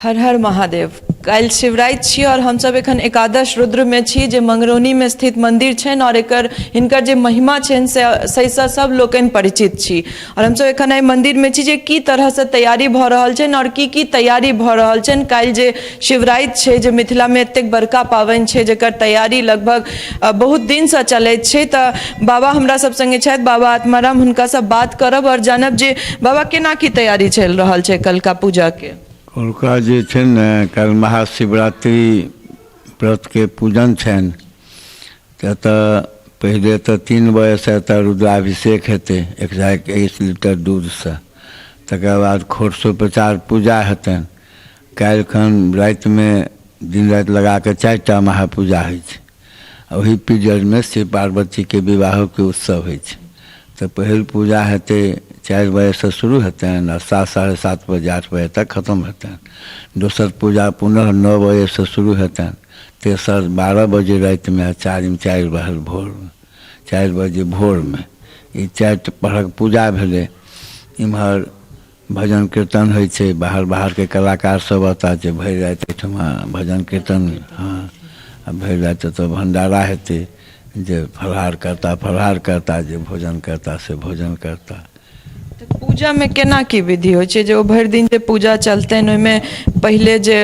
हर हर महादेव। काल्हि शिवराति छी और हम सब एखन एकादश रुद्र में छी जे मंगरौनी में स्थित मंदिर छनि और हिनकर जे महिमा छनि से सब लोकनि परिचित छी और हम सब एखन एहि मंदिर में छी जे की तरह से तैयारी भऽ रहल छनि और की तैयारी भऽ रहल छनि। काल्हि जे शिवराति छै जे मिथिला में एतेक बड़का पावनि छै जेकर तैयारी लगभग बहुत दिन से चलैत छै। तऽ बाबा हमरा सब संगे छथि, बाबा आत्माराम, हुनका से बात करब और जानब जे बाबा केना की तैयारी चलि रहल छै कलका पूजा के। उनका जे छै ने कल महाशिवरात्रि व्रत के पूजन छनि तऽ पहले तो 3 बजे से एतऽ रुद्राभिषेक हेतै 121 लीटर दूध से, तकर बाद खोरसोपचार पूजा हेतनि। काल्हि खन राति में दिन राति लगा के 4टा महापूजा होइ छै। वही पीरियड में शिव पार्वती के विवाह के उत्सव होइ छै। तो पहिल पूजा हेतै 4 बजे से शुरू हेतनि और 7 साढ़े 7 बजे 8 बजे तक खत्म हेतनि। दोसर पूजा पुनः 9 बजे से शुरू हेतनि। तेसर 12 बजे राति में, 4 बजे भोर में। ये 4 पहरक पूजा भेलै। इम्हर भजन कीर्तन होइ छै, बाहर के कलाकार सब अता छै, भरि राति एहिठमा भजन कीर्तन। हाँ, भरि राति तो भंडारा हेतै, जे फलाहार करता जे भोजन करता से भोजन करता। पूजा में केना की विधि होइ छै जे ओ भरि दिन जे पूजा चलतनि ओहिमे पहिले जे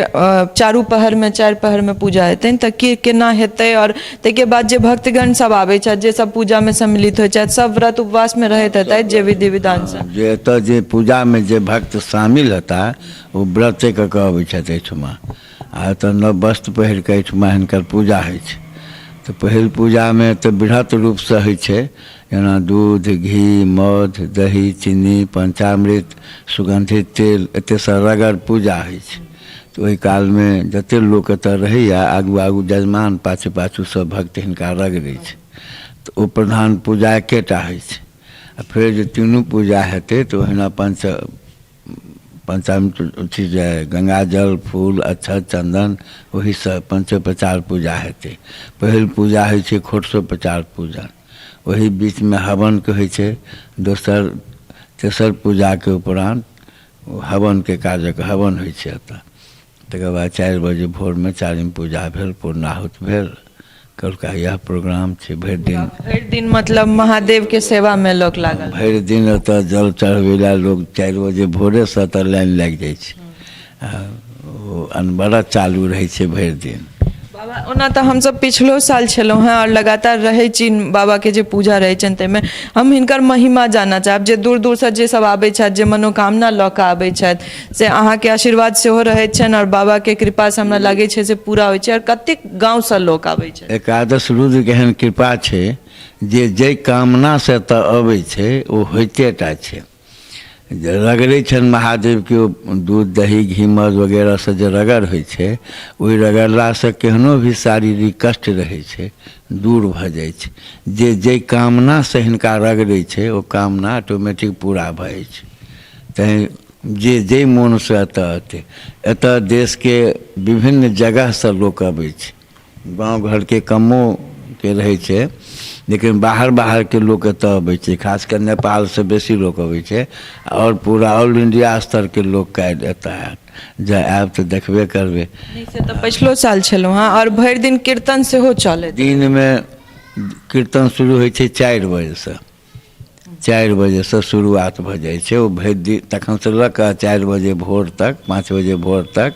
4 पहर में 4 पहर में पूजा हेतनि तऽ की केना हेतै और ताहिके बाद जे भक्तगण सब आबै छथि जे सब पूजा में सम्मिलित होइ छथि सब व्रत उपवास में रहैत हेतै जे विधि विधान से जे एतऽ जे पूजा में जे भक्त शामिल हेता ओ व्रते कऽ के अबै छथि एहिठमा। आ एतऽ नव वस्त्र पहिर के एहिठमा हिनकर पूजा होइ छै। तो पहिल पूजा में तो बृहत रूप से होइ छै, जेना दूध, घी, मध, दही, चीनी, पंचामृत, सुगंधित तेल, एते से रगड़ पूजा होइ छै। तो ओहि काल में जते लोक एतऽ रहैया आगू जजमान पाछू सब भक्त हिनका रगड़ै छै। तो ओ प्रधान पूजा एकेटा होइ छै। आ फिर जे तीनू पूजा हेतै तो ओहिना पंचामृत गंगा जल, फूल, अक्षत, चंदन, वही सब पंचोपचार पूजा हेतै। पहिल पूजा होइ छै खोरसोपचार पूजा, वही बीच में हवन के होइ छै। दोसर तेसर पूजा के उपरांत हवन के कार्यक हवन होइ छै एतऽ। तकर बाद 4 बजे भोर में 4वीं पूजा भेल, पूर्णाहुति भेल। कल का यह प्रोग्राम छै। भरि दिन मतलब महादेव के सेवा में लोग लागल, भरि दिन एतऽ जल चढ़बै ला लोग 4 बजे भोरे से एतऽ लाइन लागि जाइ छै। ओ अनबरत चालू रहै छै भरि दिन। बाबा ओना तो हम सब पिछलो साल छलौं हैं और लगातार रहे छी बाबा के जे पूजा रहे छनि ताहिमे हम हिनकर महिमा जानना चाहब जे दूर दूर से जे सब आबै छथि जे मनोकामना लऽ कऽ आबै छथि से अहाँ के आशीर्वाद सेहो रहैत छनि और बाबा के कृपा से हमरा लागै छै से पूरा होइ छै। और कतेक गाँव से लोक आबै छै। एकादश रुद्र के एहन कृपा छै जे कामना से एतऽ अबै छै ओ होइते टा छै। रगड़ै छनि महादेव के दूध, दही, घी, मध वगैरह से जे रगड़ होइ छै, ओहि रगड़ला से केहनो भी शारीरिक कष्ट रहै छै दूर भऽ जाइ छै। जे कामना से हिनका रगड़ै छै ओ कामना ऑटोमेटिक पूरा भऽ जाइ छै। तैं जे मोन से एतऽ देश के विभिन्न जगह से लोक अबै छै। गाँव घर के कमो के रहै छै, लेकिन बाहर के लोग एतऽ अबै छै। खासकर नेपाल से बेसी लोग अबै छै और पूरा ऑल इंडिया स्तर के लोग एतऽ आयत। जे आयब तऽ देखबे करबै। से तऽ पिछलो साल छलौं हैं और भरि दिन कीर्तन सेहो चलै। दिन में कीर्तन शुरू होइ छै 4 बजे से। 4 बजे से शुरुआत भऽ जाइ छै। ओ भरि दिन तखन से लऽ कऽ 4 बजे भोर तक, 5 बजे भोर तक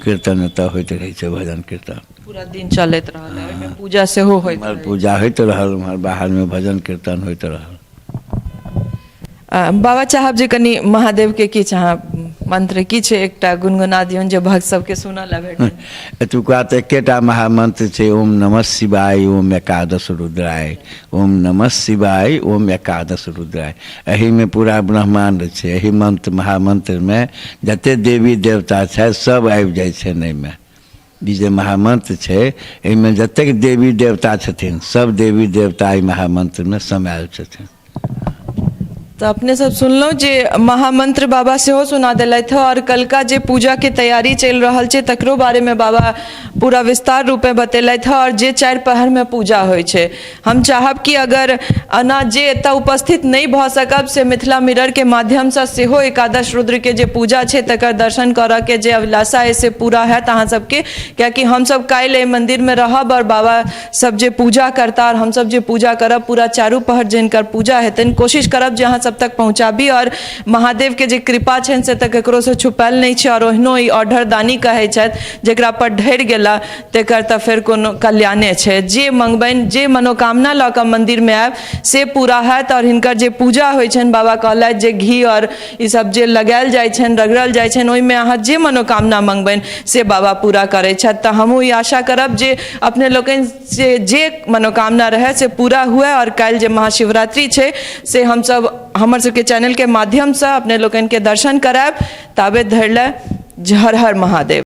कीर्तन एतऽ होइत रहै छै, भजन कीर्तन पूरा दिन चलैत रहल है। ओहिमे पूजा सेहो होइत रहल, पूजा होइत रहल, बाहर में भजन कीर्तन होइत रहल। बाबा चाहब जे कनी महादेव के किछु अहाँ मंत्र किछु एकटा गुनगुना दियौन जे भक्त सबके सुनऽ ला भेटै। एतुका तऽ एकेटा महामंत्र छै, ओम नमः शिवाय ओम एकादश रुद्राय, ओम नमः शिवाय ओम एकादश रुद्राय। एही में पूरा ब्रह्मांड छै। एही मंत्र महामंत्र में जते देवी देवता छै सब आबि जाइ छै। एहिमे ई जे महामंत्र छै एहिमे जतेक देवी देवता छथिन सब देवी देवता एहि महामंत्र में समायल छथिन। तो अपने सब सुनलो जे महामंत्र बाबा सेहो सुना दिलथि और कलका जे पूजा के तैयारी चल रहा छै तकरो बारे में बाबा पूरा विस्तार रूप में बतेलथि और जे 4 पहर में पूजा होय छै। हम चाहब कि अगर अना जे एतऽ उपस्थित नहीं भऽ सकब से मिथिला मिरर के माध्यम से सेहो एकादश रुद्र के जे पूजा छै तकर दर्शन करऽ के जे अभिलाषा है से पूरा हैत अहाँ सबके, कियाकि हम सब काल्हि एहि मंदिर में रहब और बाबा सब जे पूजा करता और हम सब जे पूजा करब पूरा 4 पहर जिनकर पूजा हेतनि कोशिश करब जे अहाँ सब तक पहुँचाबी और महादेव के जे कृपा छनि से तऽ ककरो से छुपायल नहीं छै और ओहिनो ई ऑर्डर दानी कहै छथि जेकरा पर ढरि गेला तेकर तऽ फेर कोनो कल्याणे छै। जे मंगबनि जे मनोकामना लऽ कऽ मंदिर में आयब से पूरा हैत और हिनकर जे पूजा होइ छनि बाबा कहलथि जे घी और ई सब जे लगायल जाइ छनि रगड़ल जाइ छनि ओहिमे अहाँ जे मनोकामना मंगबनि से बाबा पूरा करै छथि। तऽ हमहूँ ई आशा करब जे अपने लोकनि से जे मनोकामना रहै से पूरा हुए और काल्हि जे महाशिवरात्रि छै से हमसब हमर सबके चैनल के माध्यम से अपने लोकनि के दर्शन करायब। ताबे धरि ले हर हर महादेव।